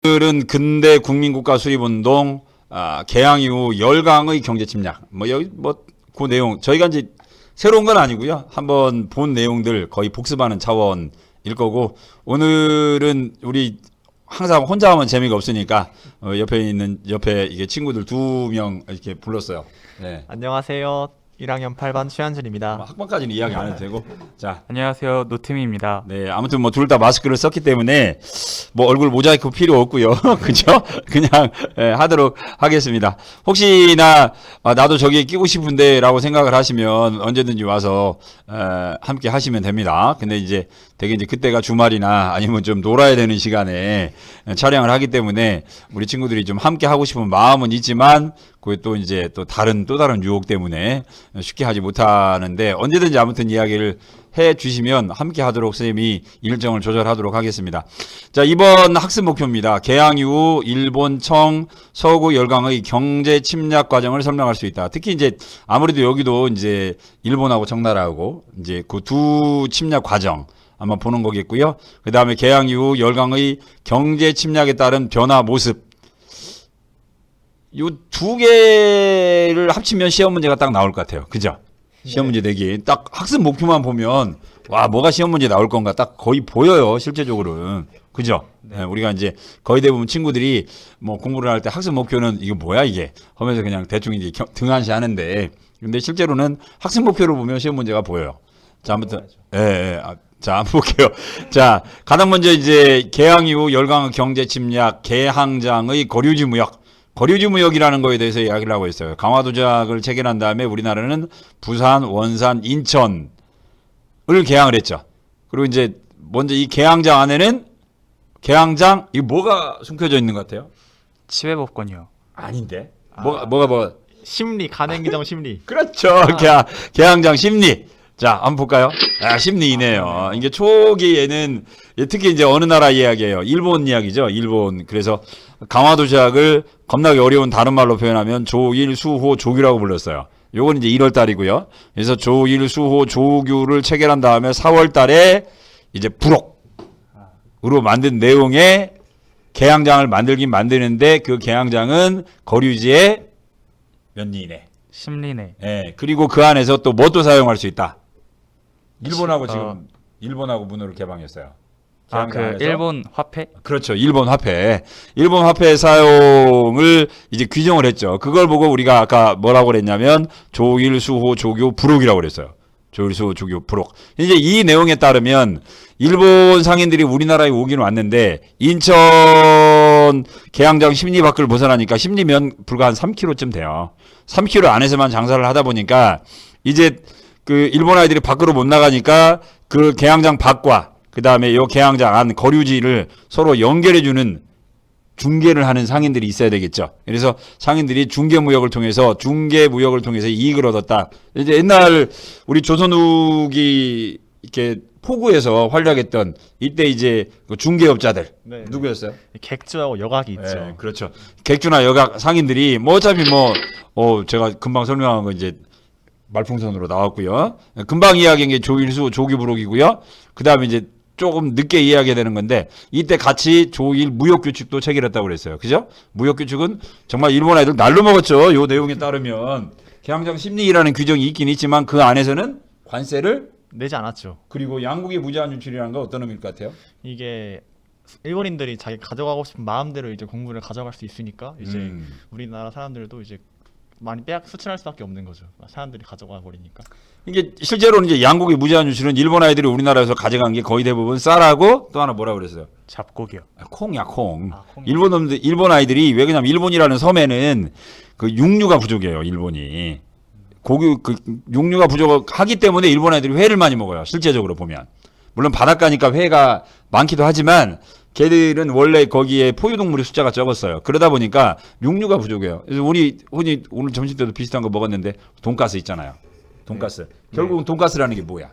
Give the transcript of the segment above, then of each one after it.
오늘은 근대 국민국가 수립운동 개항 이후 열강의 경제 침략 여기 그 내용 저희가 이제 새로운 건 아니고요. 한번 본 내용들 거의 복습하는 차원일 거고 오늘은 우리 항상 혼자 하면 재미가 없으니까 옆에 이게 친구들 2명 이렇게 불렀어요. 네. 안녕하세요. 1학년 8반 최한준입니다. 학번까지는 이야기 안 해도 되고 자. 안녕하세요. 노팀입니다. 네, 아무튼 둘 다 마스크를 썼기 때문에 얼굴 모자이크 필요 없고요. 그죠? 그냥 하도록 하겠습니다. 혹시나 나도 저기에 끼고 싶은데라고 생각을 하시면 언제든지 와서 함께 하시면 됩니다. 근데 이제 되게 이제 그때가 주말이나 아니면 좀 놀아야 되는 시간에 촬영을 하기 때문에 우리 친구들이 좀 함께 하고 싶은 마음은 있지만 그게 또 이제 또 다른 유혹 때문에 쉽게 하지 못하는데 언제든지 아무튼 이야기를 해 주시면 함께 하도록 선생님이 일정을 조절하도록 하겠습니다. 자, 이번 학습 목표입니다. 개항 이후 일본청 서구 열강의 경제 침략 과정을 설명할 수 있다. 특히 이제 아무래도 여기도 이제 일본하고 청나라하고 이제 그 두 침략 과정 아마 보는 거겠고요. 그 다음에 개항 이후 열강의 경제 침략에 따른 변화 모습. 요 두 개를 합치면 시험 문제가 딱 나올 것 같아요. 그죠? 시험 문제 내기. 딱 학습 목표만 보면, 와, 뭐가 시험 문제 나올 건가 딱 거의 보여요. 실제적으로는. 그죠? 네. 우리가 이제 거의 대부분 친구들이 공부를 할 때 학습 목표는 이게 뭐야, 이게? 하면서 그냥 대충 이제 등한시 하는데, 근데 실제로는 학습 목표를 보면 시험 문제가 보여요. 자, 아무튼, 자, 한번 볼게요. 자, 가장 먼저 이제 개항 이후 열강 경제 침략, 개항장의 거류지 무역. 거류지 무역이라는 거에 대해서 이야기를 하고 있어요. 강화도작을 체결한 다음에 우리나라는 부산, 원산, 인천을 개항을 했죠. 그리고 이제 먼저 이 개항장 안에는 개항장 이거 뭐가 숨겨져 있는 것 같아요? 치외법권이요. 아닌데. 뭐가 심리, 가맹기정 심리. 그렇죠. 개항장 심리. 자, 한번 볼까요? 심리이네요. 이게 초기에는 특히 이제 어느 나라 이야기예요? 일본 이야기죠. 일본. 그래서 강화도시락을 겁나게 어려운 다른 말로 표현하면 조일, 수호, 조규라고 불렀어요. 요건 이제 1월 달이고요. 그래서 조일, 수호, 조규를 체결한 다음에 4월 달에 이제 부록으로 만든 내용의 개항장을 만들긴 만드는데 그 개항장은 거류지의 몇 리이네? 심리네. 예. 그리고 그 안에서 또 뭣도 사용할 수 있다. 일본하고 지금 일본하고 문호를 개방했어요. 일본 화폐? 그렇죠. 일본 화폐. 일본 화폐 사용을 이제 규정을 했죠. 그걸 보고 우리가 아까 뭐라고 그랬냐면 조일, 수호, 조교, 부록이라고 그랬어요. 조일, 수호, 조교, 부록. 이제 이 내용에 따르면 일본 상인들이 우리나라에 오긴 왔는데 인천 개항장 심리 밖을 벗어나니까 심리면 불과 한 3km쯤 돼요. 3km 안에서만 장사를 하다 보니까 이제 그 일본 아이들이 밖으로 못 나가니까 그 개항장 밖과 그 다음에 요 개항장 안 거류지를 서로 연결해주는 중개를 하는 상인들이 있어야 되겠죠. 그래서 상인들이 중개무역을 통해서 이익을 얻었다. 이제 옛날 우리 조선 후기 이렇게 포구에서 활약했던 이때 이제 그 중개업자들 누구였어요? 객주하고 여각이 있죠. 네, 그렇죠. 객주나 여각 상인들이 어차피 제가 금방 설명한 거 이제 말풍선으로 나왔고요. 금방 이야기한 게 조일수, 조규부록이고요. 그 다음에 이제 조금 늦게 이야기해야 되는 건데 이때 같이 조일 무역규칙도 체결했다고 그랬어요. 그죠? 무역규칙은 정말 일본 아이들 날로 먹었죠. 요 내용에 따르면 개항장 심리라는 규정이 있긴 있지만 그 안에서는 관세를 내지 않았죠. 그리고 양국의 무제한 유출이라는 건 어떤 의미일 것 같아요? 이게 일본인들이 자기 가져가고 싶은 마음대로 이제 공부를 가져갈 수 있으니까 이제 우리나라 사람들도 이제 많이 수출할 수밖에 없는 거죠. 사람들이 가져가 버리니까. 이게 실제로는 이제 양국의 무제한 유출은 일본 아이들이 우리나라에서 가져간 게 거의 대부분 쌀하고 또 하나 뭐라 그랬어요? 잡곡이요. 콩이야, 콩. 일본 아이들이 왜 그러냐면 일본이라는 섬에는 그 육류가 부족해요, 일본이. 육류가 부족하기 때문에 일본 아이들이 회를 많이 먹어요. 실제적으로 보면. 물론 바닷가니까 회가 많기도 하지만 걔들은 원래 거기에 포유동물의 숫자가 적었어요. 그러다 보니까 육류가 부족해요. 그래서 우리 오늘 점심 때도 비슷한 거 먹었는데 돈가스 있잖아요. 돈가스. 결국은 돈가스라는 게 뭐야?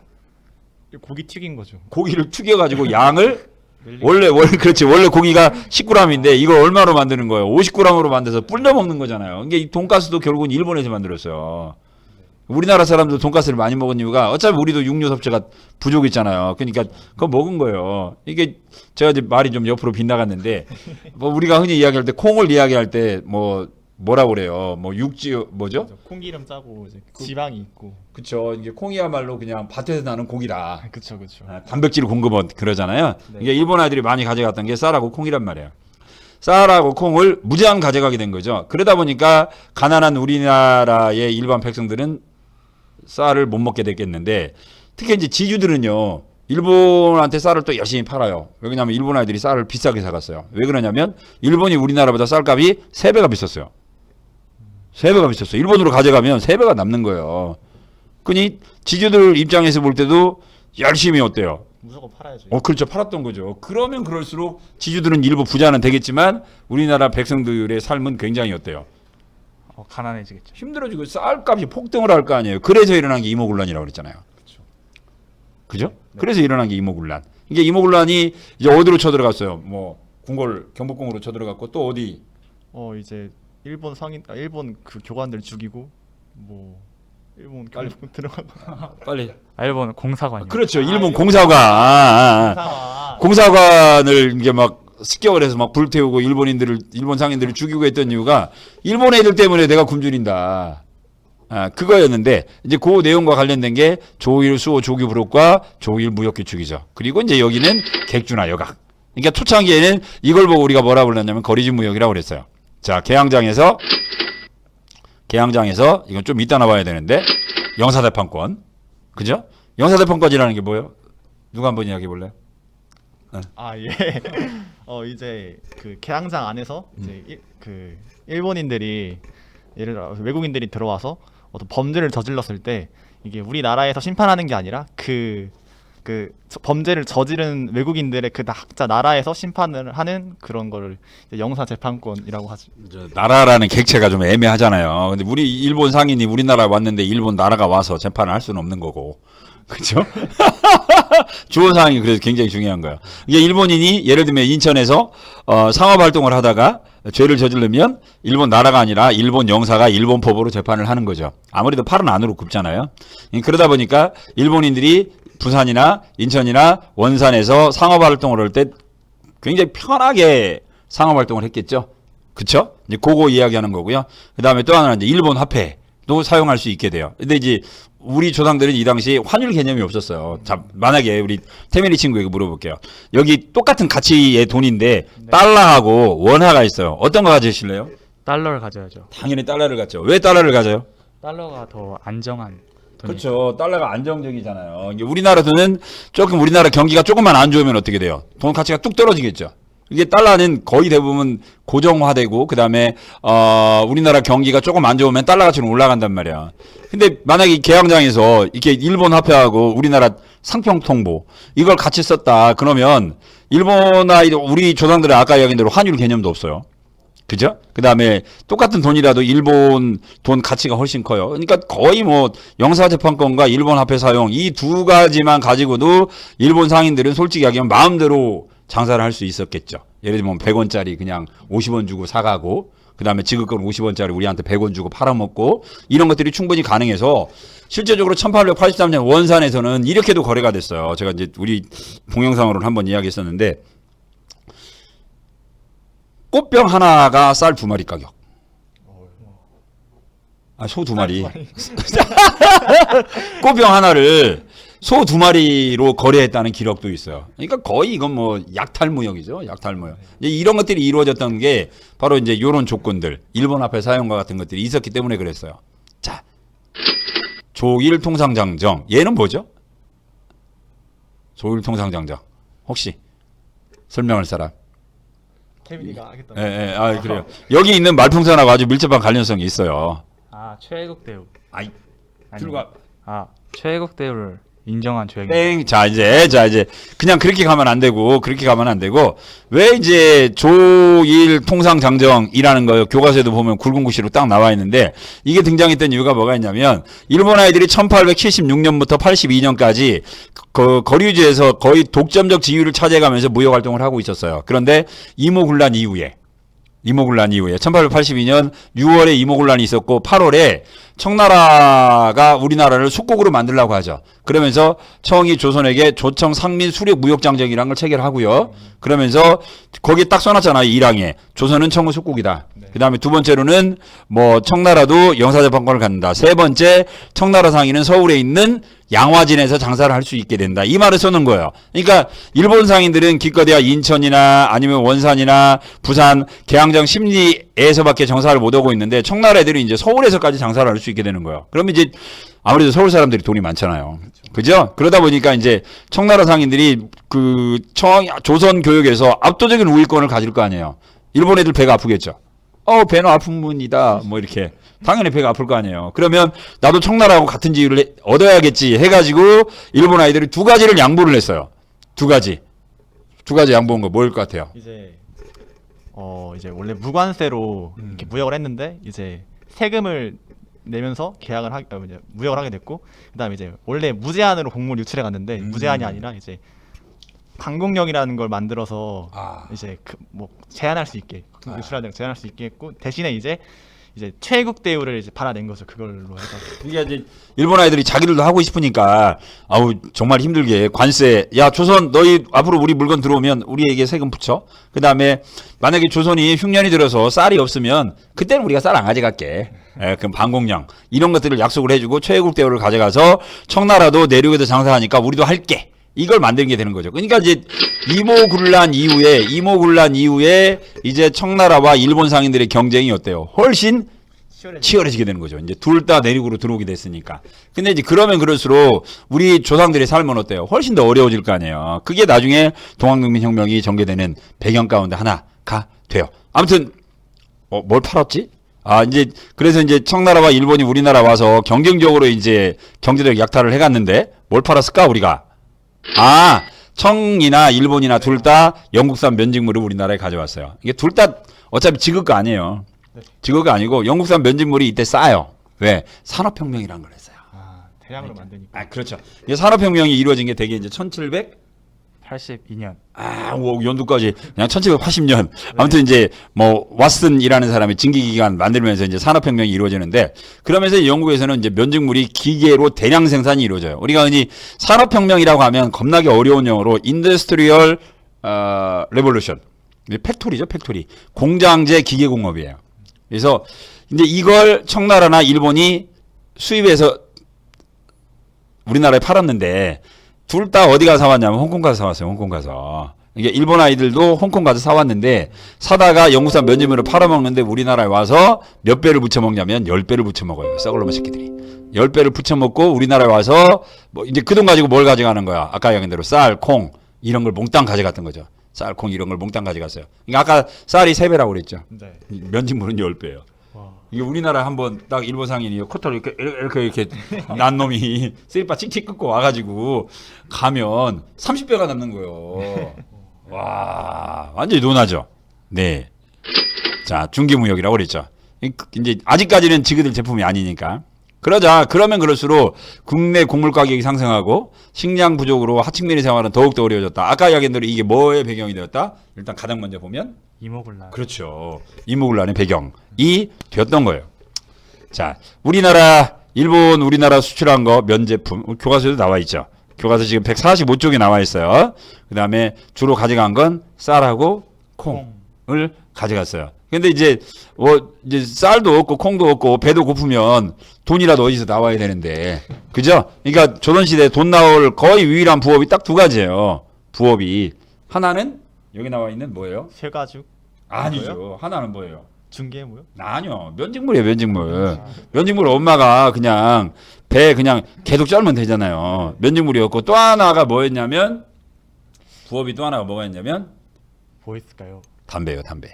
고기 튀긴 거죠. 고기를 튀겨가지고 양을 원래 고기가 10g인데 이걸 얼마로 만드는 거예요? 50g으로 만들어서 불려 먹는 거잖아요. 이게 이 돈가스도 결국은 일본에서 만들었어요. 우리나라 사람도 돈가스를 많이 먹은 이유가 어차피 우리도 육류 섭취가 부족했잖아요. 그러니까 그거 먹은 거예요. 이게 제가 이제 말이 좀 옆으로 빗나갔는데 뭐 우리가 흔히 이야기할 때 콩을 이야기할 때 뭐라고 그래요? 뭐 육지 뭐죠? 콩기름 짜고 이제 지방이 있고. 그쵸. 이게 콩이야말로 그냥 밭에서 나는 고기라. 그쵸. 단백질 공급원 그러잖아요. 네. 이게 일본 아이들이 많이 가져갔던 게 쌀하고 콩이란 말이에요. 쌀하고 콩을 무제한 가져가게 된 거죠. 그러다 보니까 가난한 우리나라의 일반 백성들은 쌀을 못 먹게 됐겠는데 특히 이제 지주들은요. 일본한테 쌀을 또 열심히 팔아요. 왜냐하면 일본 아이들이 쌀을 비싸게 사갔어요. 왜 그러냐면 일본이 우리나라보다 쌀값이 3배가 비쌌어요. 3배가 비쌌어요. 일본으로 가져가면 3배가 남는 거예요. 그니 지주들 입장에서 볼 때도 열심히 어때요? 무조건 팔아야죠. 그렇죠. 팔았던 거죠. 그러면 그럴수록 지주들은 일부 부자는 되겠지만 우리나라 백성들의 삶은 굉장히 어때요? 가난해지겠죠. 힘들어지고 쌀값이 폭등을 할 거 아니에요. 그래서 일어난 게 이모군란이라고 그랬잖아요. 그죠? 네. 그래서 일어난 게 이모군란. 이게 이모군란이 이제 어디로 쳐들어갔어요? 뭐 궁궐 경복궁으로 쳐들어갔고 또 어디? 이제 일본 그 교관들 죽이고 뭐 일본 빨리. 경복궁 들어가고. 빨리. 일본 공사관이요. 그렇죠. 일본 일본 공사관. 공사관. 공사관을 이게 막 습격을 해서 막 불태우고 일본 상인들을 죽이고 했던 이유가 일본 애들 때문에 내가 굶주린다. 그거였는데 이제 그 내용과 관련된 게 조일 수호 조규 부록과 조일 무역규칙이죠. 그리고 이제 여기는 객주나 여각. 그러니까 초창기에는 이걸 보고 우리가 뭐라 불렀냐면 거리집 무역이라고 그랬어요. 자, 개항장에서 이건 좀 이따 나와야 되는데 영사대판권. 그죠? 영사대판권이라는 게 뭐예요? 누가 한번 이야기해 볼래요? 예. 이제 그 개항장 안에서 이제 그 일본인들이 예를 들어 외국인들이 들어와서 어떤 범죄를 저질렀을 때 이게 우리나라에서 심판하는 게 아니라 그 범죄를 저지른 외국인들의 그 각자 나라에서 심판을 하는 그런 거를 이제 영사 재판권이라고 하죠. 나라라는 객체가 좀 애매하잖아요. 근데 우리 일본 상인이 우리나라에 왔는데 일본 나라가 와서 재판을 할 수는 없는 거고. 그렇죠? 주어 사항이 그래서 굉장히 중요한 거예요. 이게 일본인이 예를 들면 인천에서 상업 활동을 하다가 죄를 저지르면 일본 나라가 아니라 일본 영사가 일본 법으로 재판을 하는 거죠. 아무래도 팔은 안으로 굽잖아요. 그러다 보니까 일본인들이 부산이나 인천이나 원산에서 상업 활동을 할 때 굉장히 편하게 상업 활동을 했겠죠. 그쵸? 이제 그거 이야기하는 거고요. 그 다음에 또 하나는 이제 일본 화폐도 사용할 수 있게 돼요. 근데 이제 우리 조상들은 이 당시 환율 개념이 없었어요. 자, 만약에 우리 태민이 친구에게 물어볼게요. 여기 똑같은 가치의 돈인데 달러하고 원화가 있어요. 어떤 거 가지실래요? 달러를 가져야죠. 당연히 달러를 갖죠. 왜 달러를 가져요? 달러가 더 안정한 돈이. 그렇죠. 달러가 안정적이잖아요. 이게 우리나라 돈은 조금 우리나라 경기가 조금만 안 좋으면 어떻게 돼요? 돈 가치가 뚝 떨어지겠죠. 이게 달러는 거의 대부분 고정화되고 그다음에 우리나라 경기가 조금 안 좋으면 달러 가치는 올라간단 말이야. 근데 만약에 이 개항장에서 이렇게 일본 화폐하고 우리나라 상평통보 이걸 같이 썼다. 그러면 일본 아이들 우리 조상들의 아까 이야기한 대로 환율 개념도 없어요. 그죠? 그 다음에 똑같은 돈이라도 일본 돈 가치가 훨씬 커요. 그러니까 거의 뭐 영사재판권과 일본 화폐 사용 이 두 가지만 가지고도 일본 상인들은 솔직히 이야기하면 마음대로 장사를 할 수 있었겠죠. 예를 들면 100원짜리 그냥 50원 주고 사가고 그 다음에 지급권 50원짜리 우리한테 100원 주고 팔아먹고 이런 것들이 충분히 가능해서 실제적으로 1883년 원산에서는 이렇게도 거래가 됐어요. 제가 이제 우리 동영상으로는 한번 이야기했었는데 꽃병 하나가 쌀 2마리 가격. 소 2마리. 꽃병 하나를 소 2마리로 거래했다는 기록도 있어요. 그러니까 거의 이건 뭐 약탈무역이죠. 약탈무역. 이제 이런 것들이 이루어졌던 게 바로 이제 이런 조건들, 일본 화폐 사용과 같은 것들이 있었기 때문에 그랬어요. 자, 조일통상장정. 얘는 뭐죠? 조일통상장정. 혹시 설명할 사람? 태민이가 하겠다. 예, 그래요. 여기 있는 말풍선하고 아주 밀접한 관련성이 있어요. 최애국 대우. 들어가. 최애국 대우를 인정한 조약이. 땡. 자 이제 그냥 그렇게 가면 안 되고 왜 이제 조일 통상장정이라는 거요. 교과서에도 보면 굵은 글씨로 딱 나와 있는데 이게 등장했던 이유가 뭐가 있냐면 일본 아이들이 1876년부터 82년까지 그 거류지에서 거의 독점적 지위를 차지해가면서 무역 활동을 하고 있었어요. 그런데 이모군란 이후에 이모군란 이후에 1882년 6월에 이모군란이 있었고 8월에 청나라가 우리나라를 속국으로 만들려고 하죠. 그러면서 청이 조선에게 조청 상민 수력 무역장정이라는 걸 체결하고요. 그러면서 거기에 딱 써놨잖아요. 1항에 조선은 청의 속국이다. 그 다음에 두 번째로는 뭐 청나라도 영사재판권을 갖는다. 세 번째 청나라 상인은 서울에 있는 양화진에서 장사를 할 수 있게 된다. 이 말을 써놓은 거예요. 그러니까 일본 상인들은 기껏해야 인천이나 아니면 원산이나 부산, 계양정, 심리에서밖에 장사를 못 하고 있는데 청나라 애들이 이제 서울에서까지 장사를 할 수 있게 되는 거예요. 그러면 이제 아무래도 서울 사람들이 돈이 많잖아요. 그죠? 그러다 보니까 이제 청나라 상인들이 그 조선 교역에서 압도적인 우위권을 가질 거 아니에요. 일본 애들 배가 아프겠죠. 배는 아픈 분이다. 뭐 이렇게. 당연히 배가 아플 거 아니에요. 그러면 나도 청나라하고 같은 지위를 얻어야겠지 해가지고 일본 아이들이 두 가지를 양보를 했어요. 두 가지 양보한 거 뭐일 것 같아요? 이제 이제 원래 무관세로 이렇게 무역을 했는데 이제 세금을 내면서 이제 무역을 하게 됐고 그다음에 이제 원래 무제한으로 곡물 유출해 갔는데 무제한이 아니라 이제 방공령이라는 걸 만들어서 이제 뭐 제한할 수 있게 유출하는 제한할 수 있게 했고 대신에 이제 최국 대우를 이제 받아낸 거죠. 그걸로 해서 이게 이제 일본 아이들이 자기들도 하고 싶으니까 아우 정말 힘들게 관세 야 조선 너희 앞으로 우리 물건 들어오면 우리에게 세금 붙여. 그 다음에 만약에 조선이 흉년이 들어서 쌀이 없으면 그때는 우리가 쌀 안 가져갈게. 그럼 방공령 이런 것들을 약속을 해주고 최국 대우를 가져가서 청나라도 내륙에서 장사하니까 우리도 할게. 이걸 만드는 게 되는 거죠. 그러니까 이제 이모군란 이후에 이제 청나라와 일본 상인들의 경쟁이 어때요? 훨씬 치열해지게 되는 거죠. 이제 둘 다 내륙으로 들어오게 됐으니까. 근데 이제 그러면 그럴수록 우리 조상들의 삶은 어때요? 훨씬 더 어려워질 거 아니에요. 그게 나중에 동학농민혁명이 전개되는 배경 가운데 하나가 돼요. 아무튼 뭘 팔았지? 이제 그래서 이제 청나라와 일본이 우리나라 와서 경쟁적으로 이제 경제적 약탈을 해갔는데 뭘 팔았을까 우리가? 청이나 일본이나 둘 다 영국산 면직물을 우리나라에 가져왔어요. 이게 둘 다 어차피 지급가 아니에요. 지급가 아니고 영국산 면직물이 이때 싸요. 왜? 산업혁명이라는 걸 했어요. 대량으로 만드니까. 그렇죠. 이게 산업혁명이 이루어진 게 되게 이제 82년. 연도까지 그냥 1780년. 아무튼 이제 뭐 왓슨이라는 사람이 증기기관 만들면서 이제 산업혁명이 이루어지는데 그러면서 영국에서는 이제 면직물이 기계로 대량 생산이 이루어져요. 우리가 흔히 산업혁명이라고 하면 겁나게 어려운 용어로 인더스트리얼 레볼루션. 팩토리죠, 팩토리. 공장제 기계공업이에요. 그래서 이제 이걸 청나라나 일본이 수입해서 우리나라에 팔았는데 둘 다 어디 가서 사왔냐면 홍콩 가서 사왔어요. 홍콩 가서. 이게 일본 아이들도 홍콩 가서 사왔는데 사다가 영국산 면직물을 팔아먹는데 우리나라에 와서 몇 배를 붙여 먹냐면 10배를 붙여 먹어요. 썩을놈의 새끼들이. 10배를 붙여 먹고 우리나라에 와서 뭐 이제 그 돈 가지고 뭘 가져가는 거야. 아까 얘기한 대로 쌀, 콩 이런 걸 몽땅 가져갔던 거죠. 쌀, 콩 이런 걸 몽땅 가져갔어요. 그러니까 아까 쌀이 3배라고 그랬죠. 네. 면직물은 10배예요. 이게 우리나라 한번 딱 일본 상인이 코털을 이렇게 난 놈이 쓰리빠 찍찍 끊고 와가지고 가면 30배가 남는 거예요. 와, 완전히 논하죠. 네. 자, 중개무역이라고 그랬죠. 이제 아직까지는 지그들 제품이 아니니까. 그러면 그럴수록 국내 곡물 가격이 상승하고 식량 부족으로 하층민의 생활은 더욱더 어려워졌다. 아까 이야기한 대로 이게 뭐의 배경이 되었다? 일단 가장 먼저 보면 이모군란. 그렇죠. 이모군란의 배경이 되었던 거예요. 자, 우리나라 수출한 거 면제품 교과서에도 나와 있죠. 교과서 지금 145쪽에 나와 있어요. 그 다음에 주로 가져간 건 쌀하고 콩을 가져갔어요. 근데 이제 이제 쌀도 없고 콩도 없고 배도 고프면 돈이라도 어디서 나와야 되는데, 그죠? 그러니까 조선시대 돈 나올 거의 유일한 부업이 딱 두 가지예요. 부업이 하나는 여기 나와 있는 뭐예요? 쇠가죽? 아니죠. 하나는 뭐예요? 중개무역? 아니요. 면직물이에요, 면직물. 면직물 엄마가 그냥 배 그냥 계속 쩔면 되잖아요. 면직물이었고 또 하나가 뭐였냐면 부업이 또 하나가 뭐가 있냐면 뭐 있을까요? 담배예요, 담배.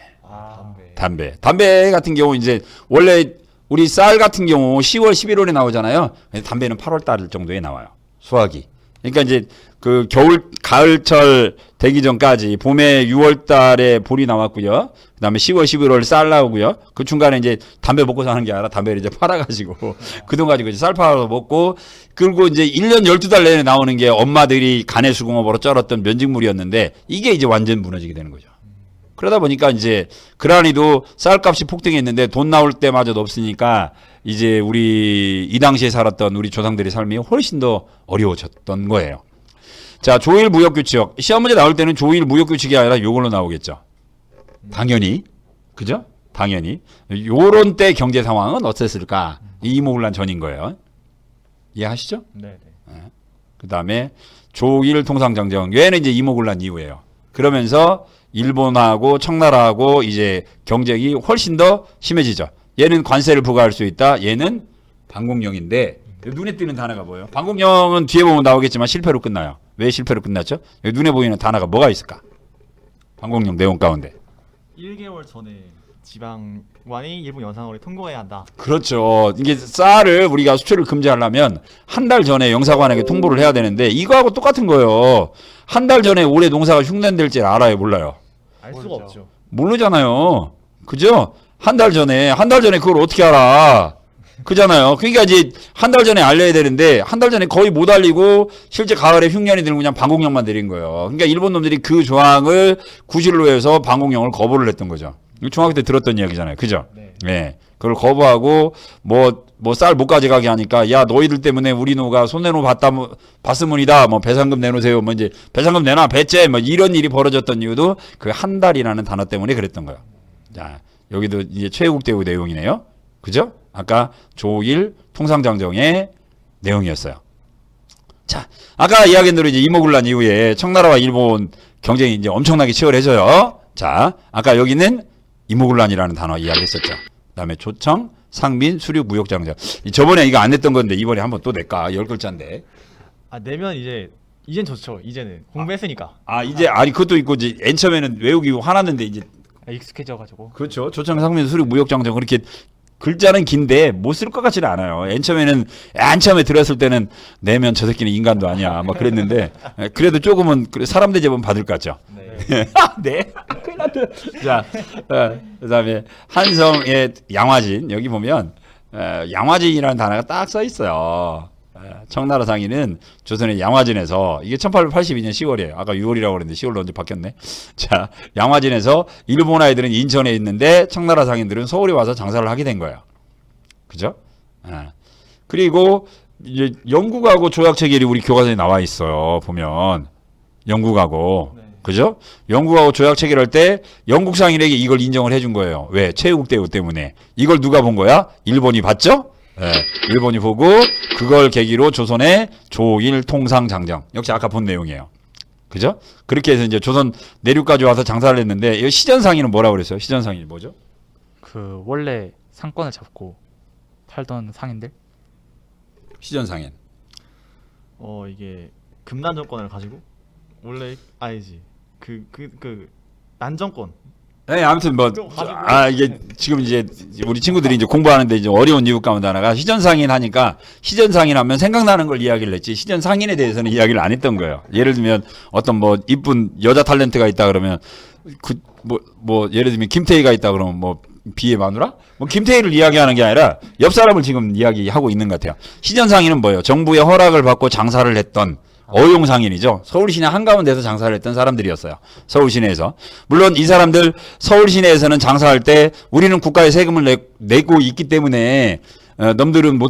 담배. 담배 같은 경우 이제 원래 우리 쌀 같은 경우 10월, 11월에 나오잖아요. 담배는 8월 달 정도에 나와요. 수확이. 그러니까 이제 그 가을철 되기 전까지 봄에 6월 달에 볼이 나왔고요. 그다음에 10월, 11월 쌀 나오고요. 그 중간에 이제 담배 먹고 사는 게 아니라 담배를 이제 팔아가지고 그 돈 가지고 이제 쌀 팔아서 먹고, 그리고 이제 1년 12달 내내 나오는 게 엄마들이 간의 수공업으로 쩔었던 면직물이었는데 이게 이제 완전 무너지게 되는 거죠. 그러다 보니까 이제 그란이도 쌀값이 폭등했는데 돈 나올 때마저도 없으니까 이제 우리 이 당시에 살았던 우리 조상들의 삶이 훨씬 더 어려워졌던 거예요. 자, 조일 무역규칙. 시험 문제 나올 때는 조일 무역규칙이 아니라 요걸로 나오겠죠. 당연히. 그죠? 당연히. 요런 때 경제 상황은 어땠을까? 이 이모군란 전인 거예요. 이해하시죠? 네. 그 다음에 조일 통상정정. 얘는 이제 이모군란 이후예요. 그러면서 일본하고 청나라하고 이제 경쟁이 훨씬 더 심해지죠. 얘는 관세를 부과할 수 있다. 얘는 반공령인데 눈에 띄는 단어가 뭐예요? 반공령은 뒤에 보면 나오겠지만 실패로 끝나요. 왜 실패로 끝났죠? 여기 눈에 보이는 단어가 뭐가 있을까? 반공령 내용 가운데. 1개월 전에 지방관이 일본 영상으로 통보해야 한다. 그렇죠. 이게 쌀을 우리가 수출을 금지하려면 한 달 전에 영사관에게 통보를 해야 되는데 이거하고 똑같은 거예요. 한 달 전에 올해 농사가 흉년될지 알아요, 몰라요? 알 수가 모르죠. 없죠. 모르잖아요. 그죠? 한 달 전에 그걸 어떻게 알아? 그잖아요. 그러니까 이제 한 달 전에 알려야 되는데 한 달 전에 거의 못 알리고 실제 가을에 흉년이 들고 그냥 방공령만 내린 거예요. 그러니까 일본 놈들이 그 조항을 구실로 해서 방공령을 거부를 했던 거죠. 이거 중학교 때 들었던 이야기잖아요. 그죠? 네. 그걸 거부하고 뭐 쌀 못 가져가게 하니까 야 너희들 때문에 우리 노가 손해노 봤으문이다. 뭐 배상금 내놓으세요. 뭐 이제 배상금 내놔 배째 뭐 이런 일이 벌어졌던 이유도 그 한 달이라는 단어 때문에 그랬던 거예요. 자 여기도 이제 최애국대우 내용이네요. 그죠? 아까 조일 통상정정의 내용이었어요. 자, 아까 이야기한 대로 이제 이모군란 이후에 청나라와 일본 경쟁이 이제 엄청나게 치열해져요. 자, 아까 여기는 이모군란이라는 단어 이야기했었죠. 그다음에 조청, 상민, 수륙, 무역장정. 저번에 이거 안 냈던 건데 이번에 한번 또 낼까? 10글자인데. 아 내면 이젠 좋죠. 이제는 공부했으니까. 이제 아니 그것도 있고 이제 맨 처음에는 외우기 화났는데 이제 익숙해져가지고. 그렇죠. 조청, 상민, 수륙, 무역장정 그렇게 글자는 긴데 못 쓸 것 같지는 않아요. 맨 처음에 들었을 때는 내면 저 새끼는 인간도 아니야. 막 그랬는데 그래도 조금은 사람 대접은 받을 것 같죠. 네. 네. 큰일 났다. 자, 그다음에 한성의 양화진 여기 보면 양화진이라는 단어가 딱 써 있어요. 청나라 상인은 조선의 양화진에서 이게 1882년 10월이에요. 아까 6월이라고 그랬는데 10월로 언제 바뀌었네. 자, 양화진에서 일본 아이들은 인천에 있는데 청나라 상인들은 서울에 와서 장사를 하게 된 거예요. 그죠? 그리고 이제 영국하고 조약 체결이 우리 교과서에 나와 있어요. 보면 영국하고 네. 그죠? 영국하고 조약 체결할 때 영국 상인에게 이걸 인정을 해준 거예요. 왜? 최애국대우 때문에. 이걸 누가 본 거야? 일본이 봤죠? 네, 일본이 보고 그걸 계기로 조선의 조일 통상장정. 역시 아까 본 내용이에요. 그죠? 그렇게 해서 이제 조선 내륙까지 와서 장사를 했는데 이 시전상인은 뭐라고 그랬어요? 시전상인이 뭐죠? 그 원래 상권을 잡고 살던 상인들. 시전상인. 이게 금난 정권을 가지고 원래 아니지. 그 난정권. 네, 아무튼 뭐, 이게 지금 이제 우리 친구들이 이제 공부하는데 이제 어려운 이유 가운데 하나가 시전상인 하니까 시전상인 하면 생각나는 걸 이야기를 했지 시전상인에 대해서는 이야기를 안 했던 거예요. 예를 들면 어떤 뭐 이쁜 여자 탤런트가 있다 그러면 예를 들면 김태희가 있다 그러면 뭐 비의 마누라? 뭐 김태희를 이야기하는 게 아니라 옆 사람을 지금 이야기하고 있는 것 같아요. 시전상인은 뭐예요? 정부의 허락을 받고 장사를 했던 어용상인이죠. 서울 시내 한가운데서 장사를 했던 사람들이었어요. 서울 시내에서. 물론 이 사람들 서울 시내에서는 장사할 때 우리는 국가에 세금을 내고 있기 때문에 넘들은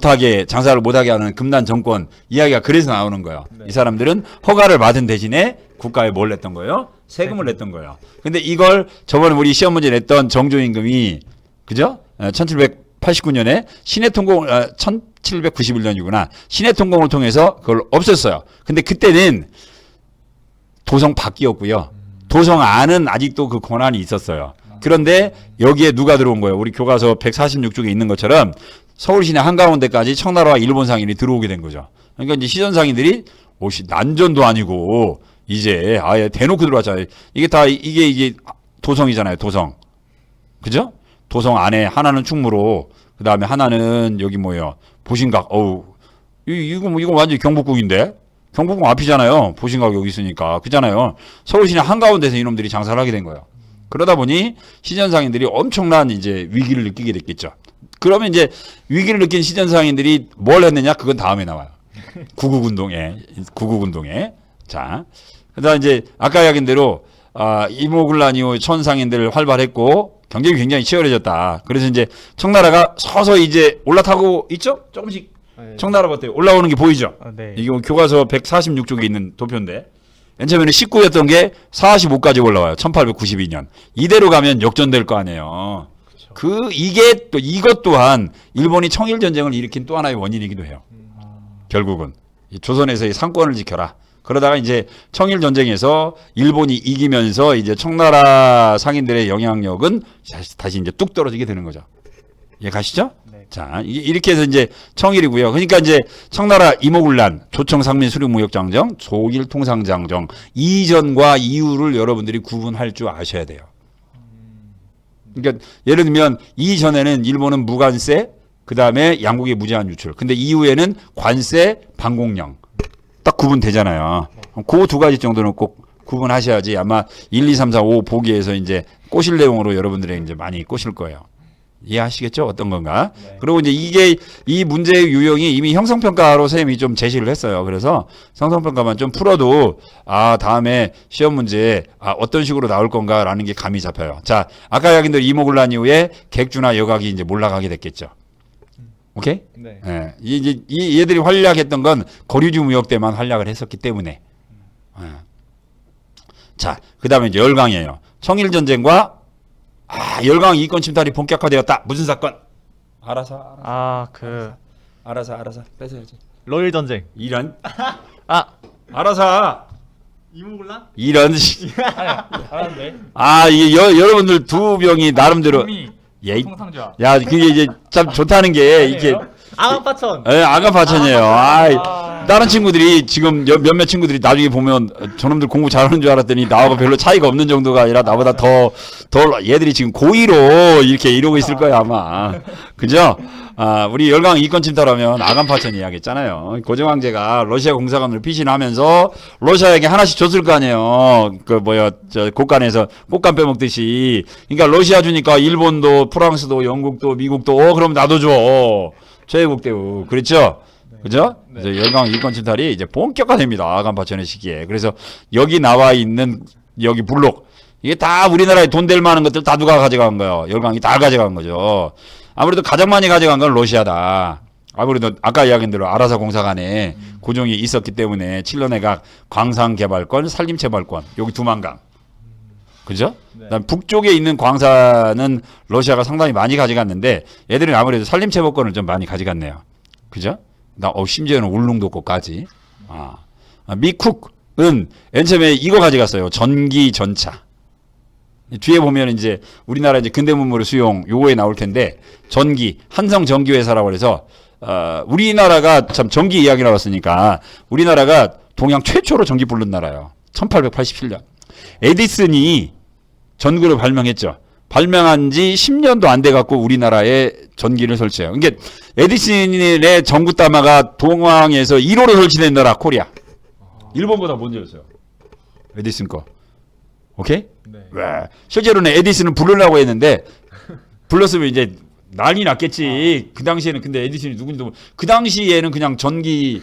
장사를 못하게 하는 금난 정권 이야기가 그래서 나오는 거예요. 네. 이 사람들은 허가를 받은 대신에 국가에 뭘 냈던 거예요? 세금을 냈던 거예요. 근데 이걸 저번에 우리 시험 문제 냈던 정조임금이 그죠? 1789년에 신해통공 1791년이구나. 신해통공을 통해서 그걸 없앴어요. 근데 그때는 도성 밖이었고요. 도성 안은 아직도 그 권한이 있었어요. 그런데 여기에 누가 들어온 거예요? 우리 교과서 146쪽에 있는 것처럼 서울 시내 한가운데까지 청나라와 일본 상인이 들어오게 된 거죠. 그러니까 이제 시전 상인들이 난전도 아니고 이제 아예 대놓고 들어왔잖아요. 이게 다 이게 도성이잖아요. 도성. 그죠? 도성 안에 하나는 충무로 그다음에 하나는 여기 뭐예요? 보신각. 이거 완전히 경복궁인데. 경복궁 앞이잖아요. 보신각 여기 있으니까. 그잖아요. 서울 시내 한가운데서 이놈들이 장사를 하게 된 거예요. 그러다 보니 시전상인들이 엄청난 이제 위기를 느끼게 됐겠죠. 그러면 이제 위기를 느낀 시전상인들이 뭘 했느냐? 그건 다음에 나와요. 구국운동에. 자. 그다음 이제 아까 이야기한 대로 이모군란 이후 천상인들 활발했고 경쟁이 굉장히 치열해졌다. 그래서 이제 청나라가 서서히 이제 올라타고 있죠? 조금씩 네. 청나라 어때요? 올라오는 게 보이죠? 네. 이게 교과서 146쪽에 있는 도표인데 맨 처음에는 19였던 게 45까지 올라와요. 1892년. 이대로 가면 역전될 거 아니에요. 이게 또 이것 또한 일본이 청일 전쟁을 일으킨 또 하나의 원인이기도 해요. 결국은 이 조선에서의 상권을 지켜라. 그러다가 이제 청일 전쟁에서 일본이 이기면서 이제 청나라 상인들의 영향력은 다시 이제 뚝 떨어지게 되는 거죠. 예, 가시죠? 네. 자, 이렇게 해서 이제 청일이고요. 그러니까 이제 청나라 이모군란, 조청 상민 수륙무역장정, 조일 통상장정 이전과 이후를 여러분들이 구분할 줄 아셔야 돼요. 그러니까 예를 들면 이전에는 일본은 무관세, 그 다음에 양국의 무제한 유출. 근데 이후에는 관세, 방공령. 딱 구분되잖아요. 그 두 가지 정도는 꼭 구분하셔야지 아마 1, 2, 3, 4, 5 보기에서 이제 꼬실 내용으로 여러분들이 이제 많이 꼬실 거예요. 이해하시겠죠? 어떤 건가? 네. 그리고 이제 이게 이 문제의 유형이 이미 형성평가로 선생님이 좀 제시를 했어요. 그래서 형성평가만 좀 풀어도 다음에 시험 문제에 어떤 식으로 나올 건가라는 게 감이 잡혀요. 자, 아까 이야기한 대로 이모군란 이후에 객주나 여각이 이제 몰락하게 됐겠죠. 오케이? 네. 예. 얘들이 활약했던 건 거류주 무역 때만 활약을 했었기 때문에. 예. 자, 그 다음에 이제 열강이에요. 청일전쟁과 열강 이권 침탈이 본격화되었다. 무슨 사건? 알아서. 알아서. 뺏어야지. 러일 전쟁. 이런. 아, 이모군란? 이런. 알았는데. 이게 여러분들 두 명이 나름대로. 예. 통상좌. 야, 그게 이제 참 좋다는 게 이게. 아가파천. 예, 아가파천이에요. 다른 친구들이 지금 몇몇 친구들이 나중에 보면 저놈들 공부 잘하는 줄 알았더니 나하고 별로 차이가 없는 정도가 아니라 나보다 더 얘들이 지금 고2로 이렇게 이러고 있을 거야 아마. 그죠? 우리 열강 이권 침탈하면 아간파천 이야기했잖아요. 고종황제가 러시아 공사관을 피신하면서 러시아에게 하나씩 줬을 거 아니에요. 곳간에서 꽃감 빼먹듯이. 그러니까 러시아 주니까 일본도 프랑스도 영국도 미국도 그럼 나도 줘. 최애국 대우. 그렇죠? 그죠? 네. 그래서 열강 이권 침탈이 이제 본격화됩니다. 아간파천의 시기에. 그래서 여기 나와 있는 여기 블록 이게 다 우리나라에 돈 될 만한 것들 다 누가 가져간 거예요. 열강이 다 가져간 거죠. 아무래도 가장 많이 가져간 건 러시아다. 아무래도 아까 이야기한 대로 아라사 공사관에 고종이 있었기 때문에 칠년해각 광산개발권, 산림체발권 여기 두만강. 그죠? 네. 그다음 북쪽에 있는 광산은 러시아가 상당히 많이 가져갔는데 얘들은 아무래도 산림체벌권을 좀 많이 가져갔네요. 그죠? 심지어는 울릉도까지. 미쿡은 맨 처음에 이거 가져갔어요. 전기 전차. 뒤에 보면 이제 우리나라 이제 근대문물 수용 요거에 나올 텐데 전기 한성 전기회사라고 해서 우리나라가 참 전기 이야기 나왔으니까 우리나라가 동양 최초로 전기 부른 나라예요. 1887년. 에디슨이 전구를 발명했죠. 발명한 지 10년도 안 돼 갖고 우리나라에 전기를 설치해요. 그러니까 에디슨의 전구다마가 동양에서 1호로 설치된 나라 코리아. 일본보다 먼저였어요. 에디슨 거. 오케이? 네. 와, 실제로는 에디슨은 부르려고 했는데 불렀으면 이제 난리 났겠지. 그 당시에는 근데 에디슨이 누군지도 그 당시에는 그냥 전기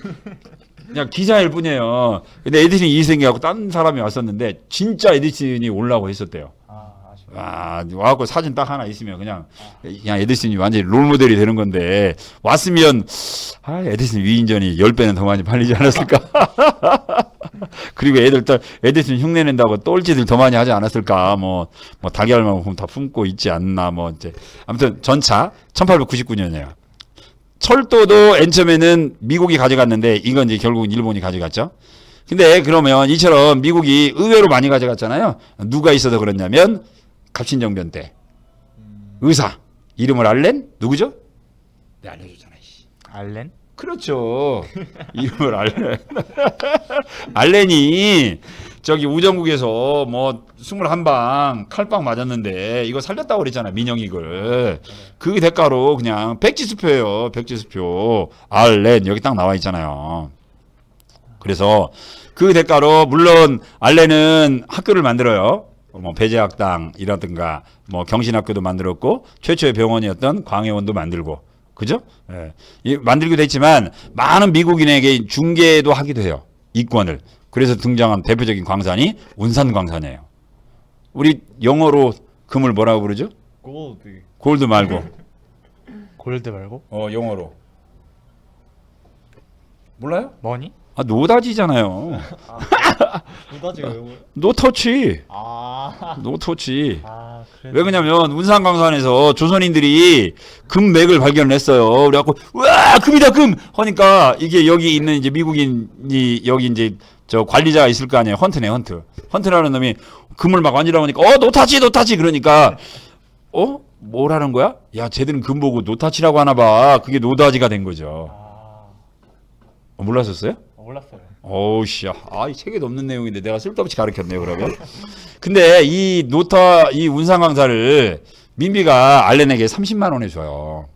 그냥 기사일 뿐이에요. 근데 에디슨이 이생해갖고 딴 사람이 왔었는데 진짜 에디슨이 오려고 했었대요. 와갖고 사진 딱 하나 있으면 그냥 에디슨이 완전히 롤모델이 되는 건데 왔으면 에디슨 위인전이 10배는 더 많이 팔리지 않았을까. 그리고 애들 또 에디슨 흉내낸다고 똘지들 더 많이 하지 않았을까. 뭐 달걀만큼 다 품고 있지 않나. 이제 아무튼 전차 1899년이에요. 철도도 맨 처음에는 미국이 가져갔는데 이건 이제 결국은 일본이 가져갔죠. 근데 그러면 이처럼 미국이 의외로 많이 가져갔잖아요. 누가 있어서 그랬냐면 갑신정변 때 의사 이름을 알렌 누구죠? 네 알려줬잖아. 알렌? 그렇죠. 이름을 알렌. 알렌이 저기 우정국에서 21방 칼빵 맞았는데 이거 살렸다고 그랬잖아. 민영익을. 그 대가로 그냥 백지수표예요. 백지수표. 알렌 여기 딱 나와 있잖아요. 그래서 그 대가로 물론 알렌은 학교를 만들어요. 배제학당이라든가 경신학교도 만들었고 최초의 병원이었던 광해원도 만들고 그죠? 예. 만들기도 했지만 많은 미국인에게 중개도 하기도 해요. 이권을. 그래서 등장한 대표적인 광산이 운산광산이에요. 우리 영어로 금을 뭐라고 부르죠? 골드. 골드 말고. 골드 말고 영어로. 몰라요? 머니? 아, 노다지잖아요. 노다지가 왜 뭐야? 노터치. 아. 노터치. 아 그래. 왜 그러냐면 운산강산에서 조선인들이 금맥을 발견했어요. 그래갖고 와 금이다 금 하니까 이게 여기 있는 이제 미국인이 여기 이제 저 관리자가 있을 거 아니에요. 헌트네 헌트. 헌트라는 놈이 금을 막 만지라고 하니까 노타치 그러니까 뭐라는 거야? 야 쟤들은 금 보고 노타치라고 하나 봐. 그게 노다지가 된 거죠. 몰랐었어요? 몰랐어요. 어우씨, 이 책에도 없는 내용인데 내가 쓸데없이 가르쳤네요, 그러면. 근데 이 운상강사를 민비가 알렌에게 30만 원에 줘요.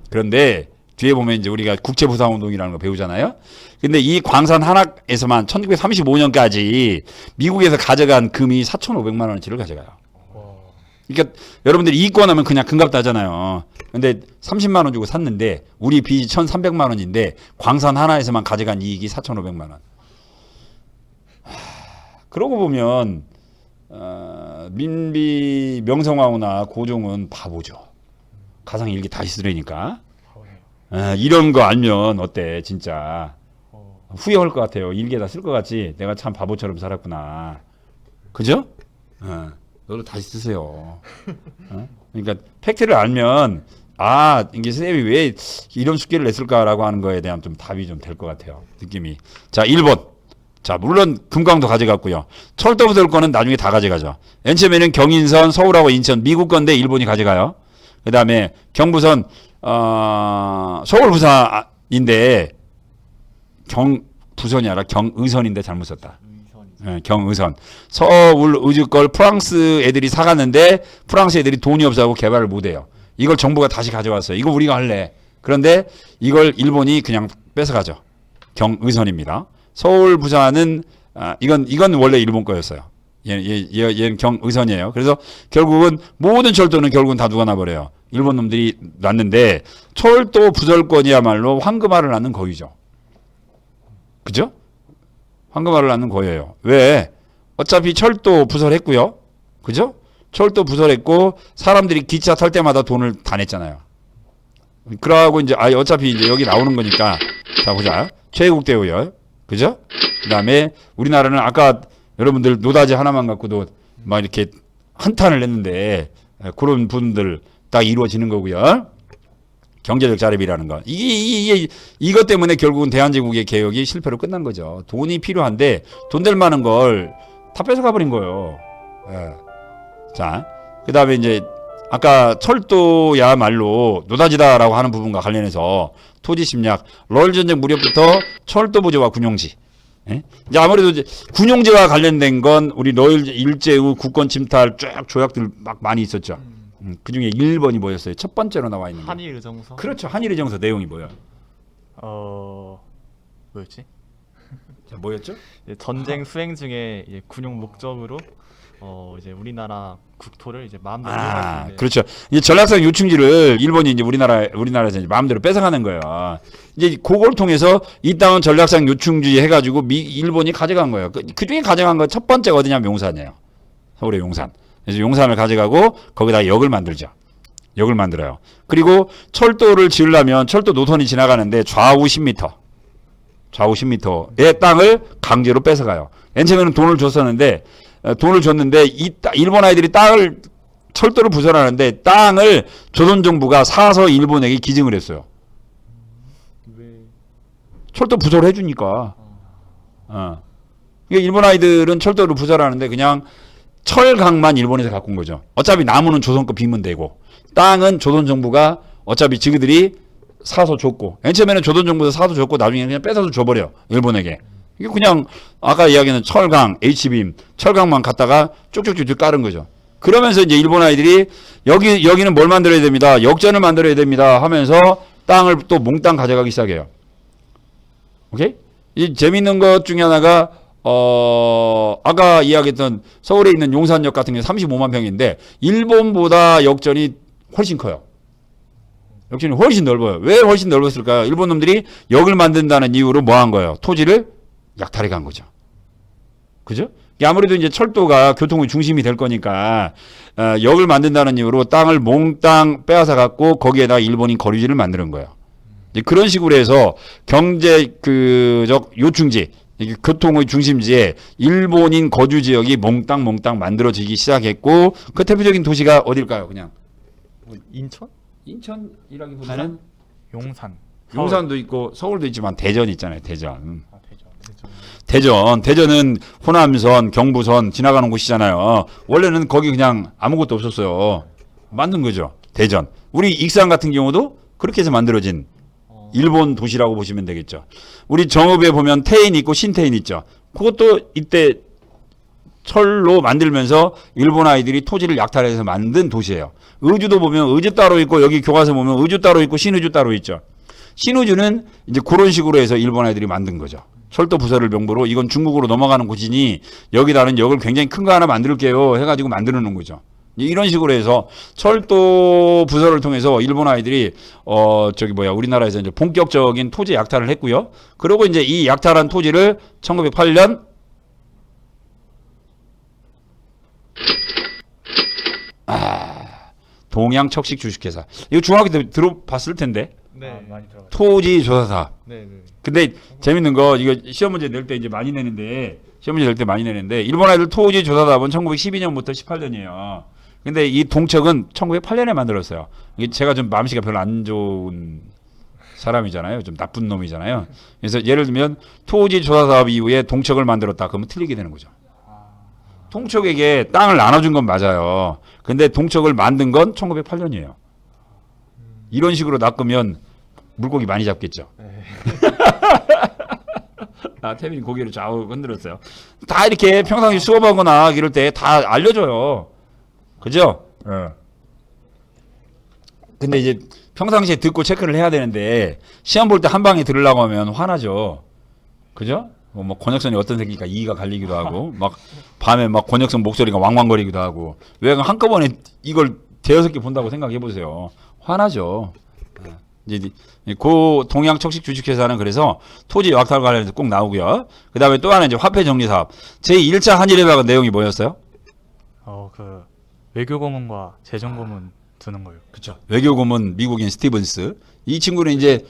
그런데 뒤에 보면 이제 우리가 국제부상운동이라는 거 배우잖아요. 근데 이 광산 한학에서만 1935년까지 미국에서 가져간 금이 4,500만 원어치를 가져가요. 그러니까 여러분들이 이권하면 그냥 금값 따잖아요. 근데 30만 원 주고 샀는데 우리 빚이 1,300만 원인데 광산 하나에서만 가져간 이익이 4,500만 원. 그러고 보면 민비 명성황후나 고종은 바보죠. 가상 일기 다시 쓰려니까. 이런 거 알면 어때 진짜. 후회할 것 같아요. 일기에다 쓸 것 같지. 내가 참 바보처럼 살았구나. 그죠? 너도 다시 쓰세요. 그러니까 팩트를 알면 이게 쌤이 왜 이런 숙제를 냈을까라고 하는 거에 대한 좀 답이 좀 될 것 같아요. 느낌이. 자, 1번. 자, 물론 금강도 가져갔고요. 철도부들 거는 나중에 다 가져가죠. 맨 처음에는 경인선, 서울하고 인천, 미국 건데 일본이 가져가요. 그 다음에 경부선, 서울 부산인데 경부선이 아니라 경의선인데 잘못 썼다. 경의선. 서울 의주 걸 프랑스 애들이 사갔는데 프랑스 애들이 돈이 없어서 개발을 못해요. 이걸 정부가 다시 가져왔어요. 이거 우리가 할래. 그런데 이걸 일본이 그냥 뺏어가죠. 경의선입니다. 서울 부산은 이건 원래 일본 거였어요. 얘는 경의선이에요. 그래서 결국은 모든 철도는 결국은 다 누가 놔버려요. 일본 놈들이 놨는데 철도 부설권이야말로 황금알을 낳는 거위죠. 그죠? 황금알을 낳는 거예요. 왜? 어차피 철도 부설했고요. 그죠? 철도 부설했고 사람들이 기차 탈 때마다 돈을 다 냈잖아요. 그러고 이제 어차피 이제 여기 나오는 거니까 자 보자. 최국대우열. 그죠? 그다음에 우리나라는 아까 여러분들 노다지 하나만 갖고도 막 이렇게 한탄을 냈는데 그런 분들 딱 이루어지는 거고요. 경제적 자립이라는 거. 이것 때문에 결국은 대한제국의 개혁이 실패로 끝난 거죠. 돈이 필요한데 돈 될 만한 걸 다 뺏어가 버린 거예요. 자, 그 다음에 이제 아까 철도야말로 노다지다라고 하는 부분과 관련해서 토지 침략, 롤 전쟁 무렵부터 철도 부지와 군용지. 이제 아무래도 이제 군용지와 관련된 건 우리 러일 일제후 국권 침탈 쫙 조약들 막 많이 있었죠. 그 중에 1번이 뭐였어요? 첫 번째로 나와 있는 거. 한일의정서. 그렇죠. 한일의정서 내용이 뭐야? 뭐였지? 자, 뭐였죠? 이제 전쟁 수행 중에 이제 군용 목적으로 이제 우리나라 국토를 이제 마음대로 이용할 수 있는. 그렇죠. 이제 전략상 요충지를 일본이 이제 우리나라에서 이제 마음대로 뺏어가는 거예요. 이제 그걸 통해서 이 땅은 전략상 요충지 해가지고 일본이 가져간 거예요. 그 중에 가져간 거 첫 번째가 어디냐면 용산이에요. 서울의 용산. 그래서 용산을 가져가고 거기다 역을 만들죠. 역을 만들어요. 그리고 철도를 지으려면 철도 노선이 지나가는데 좌우 10m의 땅을 강제로 뺏어가요. 맨 처음에는 돈을 줬는데 일본 아이들이 철도를 부설하는데 땅을 조선 정부가 사서 일본에게 기증을 했어요. 왜? 철도 부설을 해주니까. 그러니까 일본 아이들은 철도를 부설하는데 그냥 철강만 일본에서 갖고 온 거죠. 어차피 나무는 조선 거 비면 되고 땅은 조선 정부가 어차피 지그들이 사서 줬고 맨 처음에는 조선 정부에서 사서 줬고 나중에 그냥 뺏어서 줘버려 일본에게. 이게 그냥 아까 이야기하는 철강, H빔, 철강만 갖다가 쭉쭉쭉 깔은 거죠. 그러면서 이제 일본 아이들이 여기는 뭘 만들어야 됩니다. 역전을 만들어야 됩니다 하면서 땅을 또 몽땅 가져가기 시작해요. 오케이? 이 재밌는 것 중에 하나가 아까 이야기했던 서울에 있는 용산역 같은 경우 35만 평인데 일본보다 역전이 훨씬 커요. 역전이 훨씬 넓어요. 왜 훨씬 넓었을까요? 일본 놈들이 역을 만든다는 이유로 뭐 한 거예요? 토지를 약탈해 간 거죠. 그죠? 이게 아무래도 이제 철도가 교통의 중심이 될 거니까 역을 만든다는 이유로 땅을 몽땅 빼앗아 갖고 거기에다 일본인 거류지를 만드는 거예요. 이제 그런 식으로 해서 경제 그적 요충지, 이게 교통의 중심지에 일본인 거주 지역이 몽땅 만들어지기 시작했고 그 대표적인 도시가 어딜까요? 그냥 인천? 인천이라기보다는 용산. 용산도 있고 서울도 있지만 대전 있잖아요. 대전. 아, 대전. 대전은 호남선, 경부선 지나가는 곳이잖아요. 원래는 거기 그냥 아무것도 없었어요. 만든 거죠. 대전. 우리 익산 같은 경우도 그렇게 해서 만들어진 일본 도시라고 보시면 되겠죠. 우리 정읍에 보면 태인 있고 신태인 있죠. 그것도 이때 철로 만들면서 일본 아이들이 토지를 약탈해서 만든 도시예요. 의주도 보면 의주 따로 있고 여기 교과서 보면 의주 따로 있고 신의주 따로 있죠. 신의주는 이제 그런 식으로 해서 일본 아이들이 만든 거죠. 철도 부서를 명부로 이건 중국으로 넘어가는 곳이니 여기다는 역을 굉장히 큰 거 하나 만들게요 해가지고 만들어 놓은 거죠. 이런 식으로 해서 철도 부서를 통해서 일본 아이들이 우리나라에서 이제 본격적인 토지 약탈을 했고요. 그리고 이제 이 약탈한 토지를 1908년 동양척식 주식회사. 이거 중학교 때 들어봤을 텐데. 네. 많이 들어갔어요. 토지 조사 사업. 네, 네. 근데 재밌는 거 이거 시험 문제 낼 때 이제 많이 내는데 일본 아이들 토지 조사 사업은 1912년부터 18년이에요. 근데 이 동척은 1908년에 만들었어요. 이게 제가 좀 마음씨가 별로 안 좋은 사람이잖아요. 좀 나쁜 놈이잖아요. 그래서 예를 들면 토지 조사 사업 이후에 동척을 만들었다. 그러면 틀리게 되는 거죠. 동척에게 땅을 나눠준 건 맞아요. 근데 동척을 만든 건 1908년이에요. 이런 식으로 낚으면 물고기 많이 잡겠죠. 태민이 고개를 좌우 흔들었어요. 다 이렇게 평상시 수업하거나 이럴 때 다 알려줘요. 그죠? 근데 이제 평상시에 듣고 체크를 해야 되는데 시험 볼 때 한 방에 들으려고 하면 화나죠. 그죠? 뭐 권혁선이 어떤 새끼가 이의가 갈리기도 하고 막 밤에 막 권혁선 목소리가 왕왕거리기도 하고 왜 한꺼번에 이걸 대여섯 개 본다고 생각해 보세요. 화나죠. 이제 그 동양척식 주식회사는 그래서 토지 약탈 관련해서 꼭 나오고요. 그 다음에 또 하나 이제 화폐 정리 사업. 제1차 한일협약은 내용이 뭐였어요? 그 외교 고문과 재정 고문 두는 거요. 그렇죠. 외교 고문 미국인 스티븐스. 이 친구는 이제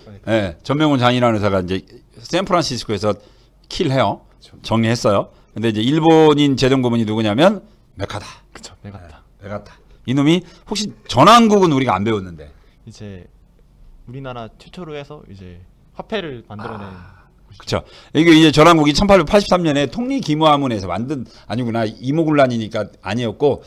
전명훈 장인환 의사가 이제 샌프란시스코에서 킬해요. 정리했어요. 근데 이제 일본인 재정 고문이 누구냐면 메카다. 그쵸, 메가타. 메카다. 이놈이 혹시 전환국은 우리가 안 배웠는데. 이제 우리나라 최초로 해서 이제 화폐를 만들어낸 그렇죠. 이게 이제 전환국이 1883년에 통리기무하문에서 만든 아니구나 이모군란이니까 아니었고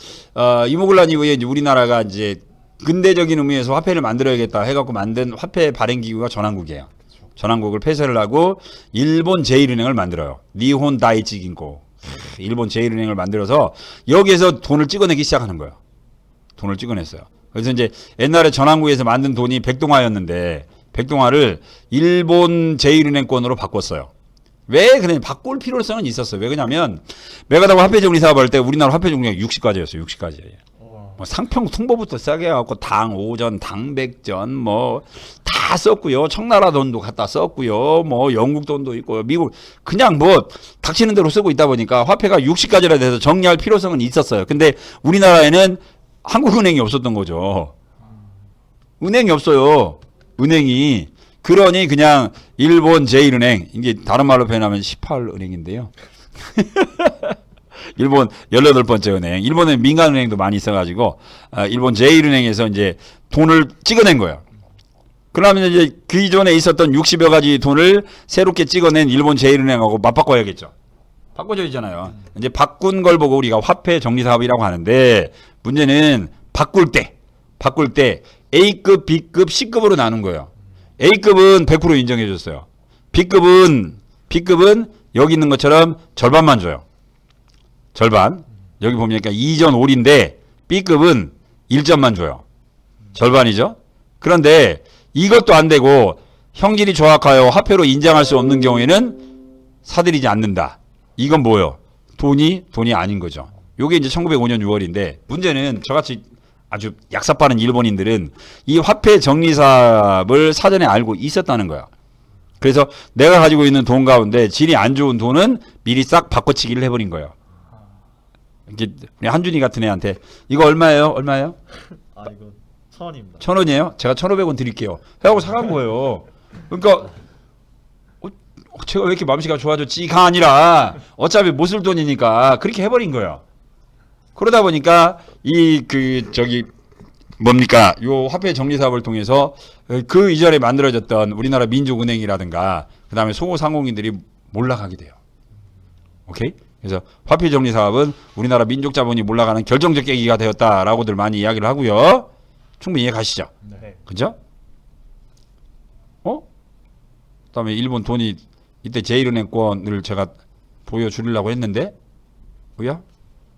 이모군란 이후에 이제 우리나라가 이제 근대적인 의미에서 화폐를 만들어야겠다 해갖고 만든 화폐 발행 기구가 전환국이에요. 전환국을 폐쇄를 하고 일본 제1은행을 만들어요. 니혼 다이치 긴코. 일본 제1은행을 만들어서 여기에서 돈을 찍어내기 시작하는 거예요. 돈을 찍어냈어요. 그래서 이제 옛날에 전환국에서 만든 돈이 백동화였는데 백동화를 일본 제1은행권으로 바꿨어요. 왜 그래? 바꿀 필요성은 있었어요. 왜 그러냐면 메가다고 화폐 정리 사업할 때 우리나라 화폐 종류가 60가지였어요. 60가지. 뭐 상평 통보부터 싸게 해갖고 당 오전, 당백전 뭐 다 썼고요. 청나라 돈도 갖다 썼고요. 뭐 영국 돈도 있고 미국 그냥 뭐 닥치는 대로 쓰고 있다 보니까 화폐가 60가지라 돼서 정리할 필요성은 있었어요. 근데 우리나라에는 한국은행이 없었던 거죠. 은행이 없어요. 은행이. 그러니 그냥 일본 제1은행, 이게 다른 말로 표현하면 18은행인데요. 일본 18번째 은행. 일본에 민간은행도 많이 있어가지고 일본 제1은행에서 이제 돈을 찍어낸 거예요. 그러면 이제 그 이전에 있었던 60여 가지 돈을 새롭게 찍어낸 일본 제1은행하고 맞바꿔야겠죠. 바꿔줘야잖아요. 이제 바꾼 걸 보고 우리가 화폐 정리 사업이라고 하는데 문제는 바꿀 때 A급, B급, C급으로 나눈 거예요. A급은 100% 인정해 줬어요. B급은 여기 있는 것처럼 절반만 줘요. 절반. 여기 보면 2전 5인데 B급은 1점만 줘요. 절반이죠. 그런데 이것도 안 되고 형질이 정확하여 화폐로 인정할 수 없는 경우에는 사들이지 않는다. 이건 뭐예요? 돈이 아닌 거죠. 요게 이제 1905년 6월인데 문제는 저같이 아주 약사 빠른 일본인들은 이 화폐 정리 사업을 사전에 알고 있었다는 거야. 그래서 내가 가지고 있는 돈 가운데 질이 안 좋은 돈은 미리 싹 바꿔치기를 해버린 거예요. 이렇게 우리 한준이 같은 애한테 이거 얼마예요? 얼마예요? 아 이거 1,000원입니다. 1,000원이에요? 제가 1,500원 드릴게요. 해하고 사간 거예요. 그러니까 제가 왜 이렇게 맘씨가 좋아졌지가 아니라 어차피 못 쓸 돈이니까 그렇게 해버린 거예요. 그러다 보니까 이 그 저기 뭡니까 요 화폐 정리 사업을 통해서 그 이전에 만들어졌던 우리나라 민족은행이라든가 그 다음에 소상공인들이 몰락하게 돼요. 오케이? 그래서 화폐 정리 사업은 우리나라 민족 자본이 몰락하는 결정적 계기가 되었다라고들 많이 이야기를 하고요. 충분히 이해 가시죠? 네. 그죠? 그다음에 일본 돈이 이때 제1은행권을 제가 보여주려고 했는데 뭐야?